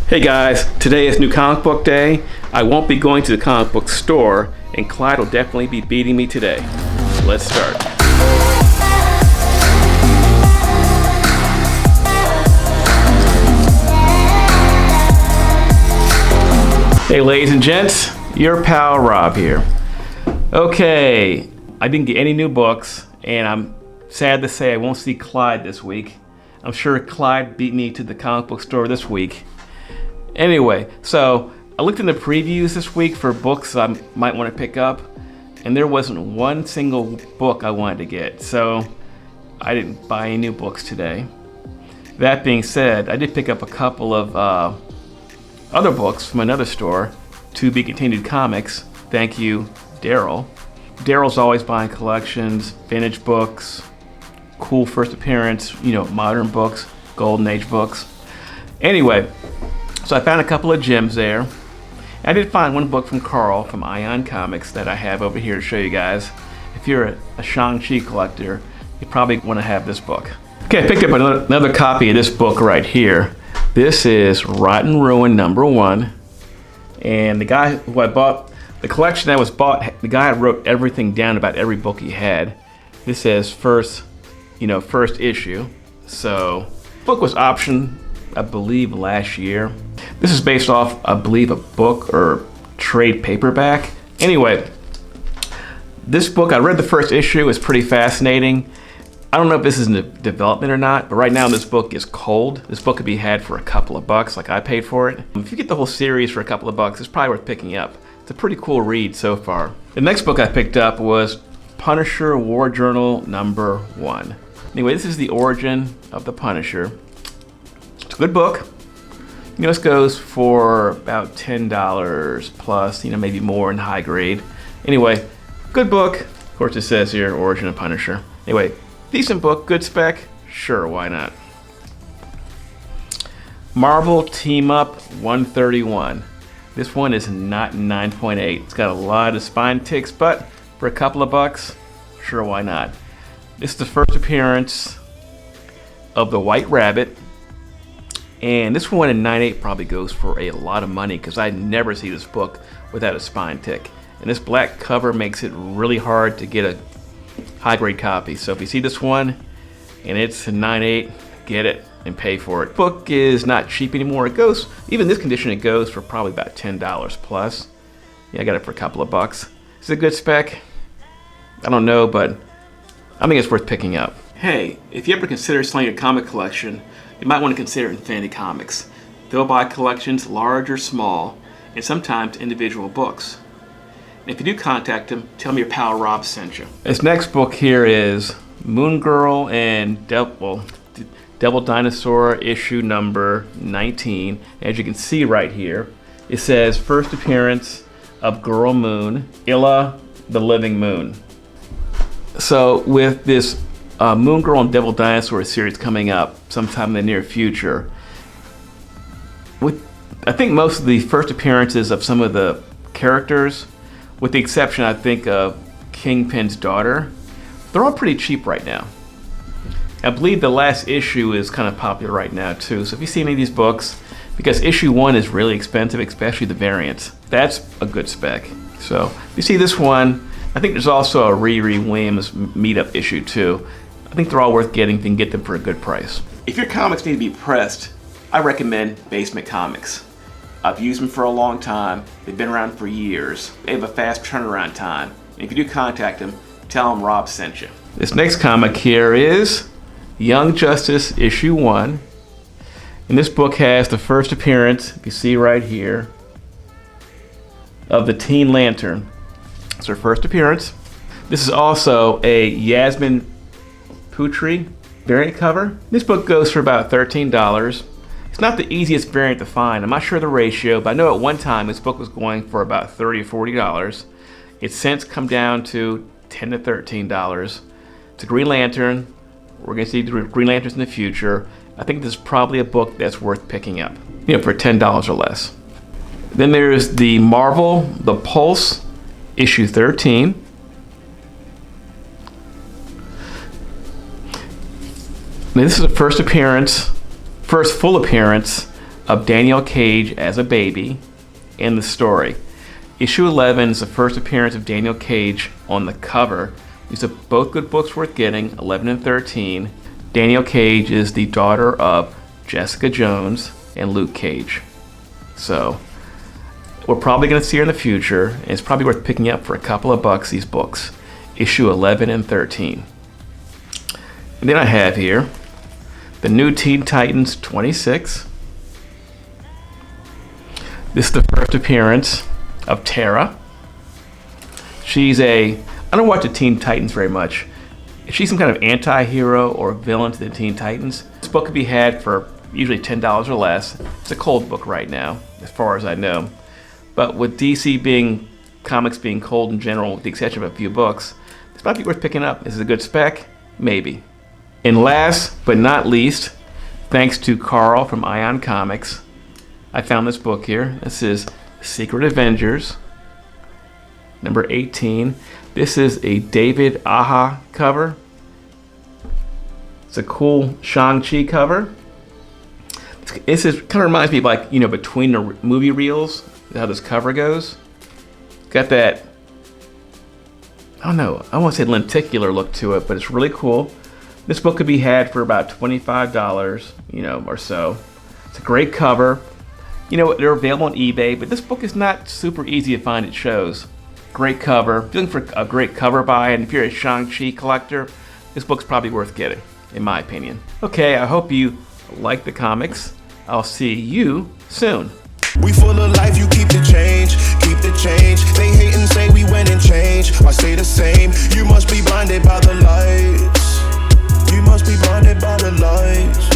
Hey guys, today is New Comic Book Day. I won't be going to the comic book store, and Clyde will definitely be beating me today. Let's start. Hey ladies and gents, your pal Rob here. Okay, I didn't get any new books, and I'm sad to say I won't see Clyde this week. I'm sure Clyde beat me to the comic book store this week. Anyway, so I looked in the previews this week for books I might want to pick up, and there wasn't one single book I wanted to get, so I didn't buy any new books today. That being said, I did pick up a couple of other books from another store, To Be Continued Comics. Thank you, Daryl. Daryl's always buying collections, vintage books, cool first appearance, modern books, golden age books. Anyway, so I found a couple of gems there. I did find one book from Carl from Ion Comics that I have over here to show you guys. If you're a Shang collector, you probably want to have this book. Okay, I picked up another copy of this book right here. This is Rotten Ruin #1. And the guy who I bought, the collection that was bought, the guy wrote everything down about every book he had. This says first issue. So, the book was optioned, I believe, last year. This is based off, I believe, a book or trade paperback. Anyway, this book, I read the first issue, it's pretty fascinating. I don't know if this is in development or not, but right now this book is cold. This book could be had for a couple of bucks, like I paid for it. If you get the whole series for a couple of bucks, it's probably worth picking up. It's a pretty cool read so far. The next book I picked up was Punisher War Journal #1. Anyway, this is the origin of the Punisher. It's a good book. This goes for about $10 plus, maybe more in high grade. Anyway, good book. Of course, it says here, Origin of Punisher. Anyway, decent book, good spec. Sure, why not? Marvel Team Up 131. This one is not 9.8. It's got a lot of spine ticks, but for a couple of bucks, sure, why not? This is the first appearance of the White Rabbit. And this one in 9.8 probably goes for a lot of money because I never see this book without a spine tick. And this black cover makes it really hard to get a high grade copy. So if you see this one and it's 9.8, get it and pay for it. Book is not cheap anymore. It goes, even this condition, it goes for probably about $10 plus. Yeah, I got it for a couple of bucks. Is it a good spec? I don't know, but I think it's worth picking up. Hey, if you ever consider selling your comic collection, you might want to consider Infinity Comics. They'll buy collections large or small, and sometimes individual books. And if you do contact them, tell them your pal Rob sent you. This next book here is Moon Girl and Devil Dinosaur issue number 19. As you can see right here, it says first appearance of Girl Moon, Illa the Living Moon. So with this Moon Girl and Devil Dinosaur series coming up sometime in the near future, I think most of the first appearances of some of the characters, with the exception, I think, of Kingpin's daughter, they're all pretty cheap right now. I believe the last issue is kind of popular right now too. So if you see any of these books, because issue 1 is really expensive, especially the variants, that's a good spec. So if you see this one, I think there's also a Riri Williams meetup issue too. I think they're all worth getting if you can get them for a good price. If your comics need to be pressed, I recommend Basement Comics. I've used them for a long time. They've been around for years. They have a fast turnaround time. And if you do contact them, tell them Rob sent you. This next comic here is Young Justice issue 1. And this book has the first appearance, you see right here, of the Teen Lantern. It's her first appearance. This is also a Yasmin Putri variant cover. This book goes for about $13. It's not the easiest variant to find. I'm not sure the ratio, but I know at one time this book was going for about $30 or $40. It's since come down to $10 to $13. It's a Green Lantern. We're going to see Green Lanterns in the future. I think this is probably a book that's worth picking up, for $10 or less. Then there's the Marvel, The Pulse, issue 13. Now, this is the first full appearance of Daniel Cage as a baby and the story. Issue 11 is the first appearance of Daniel Cage on the cover. These are both good books worth getting, 11 and 13. Daniel Cage is the daughter of Jessica Jones and Luke Cage. So we're probably going to see her in the future, and it's probably worth picking up for a couple of bucks, these books. Issue 11 and 13. And then I have here the new Teen Titans 26. This is the first appearance of Tara. I don't watch the Teen Titans very much. She's some kind of anti-hero or villain to the Teen Titans. This book could be had for usually $10 or less. It's a cold book right now, as far as I know. But with DC comics being cold in general, with the exception of a few books, this might be worth picking up. Is it a good spec? Maybe. And last but not least, thanks to Carl from Ion Comics, I found this book here. This is Secret Avengers, number 18. This is a David Aja cover. It's a cool Shang-Chi cover. This kind of reminds me of, like, you know, between the movie reels, how this cover goes. Got that, I don't know, I won't say lenticular look to it, but it's really cool. This book could be had for about $25, you know, or so. It's a great cover. You know, they're available on eBay, but this book is not super easy to find at shows. Great cover. If you're looking for a great cover buy, and if you're a Shang-Chi collector, this book's probably worth getting, in my opinion. Okay, I hope you like the comics. I'll see you soon. We full of life, you keep the change, keep the change. They hate and say we went and changed. I say the same, you must be blinded by the lights. You must be blinded by the lights.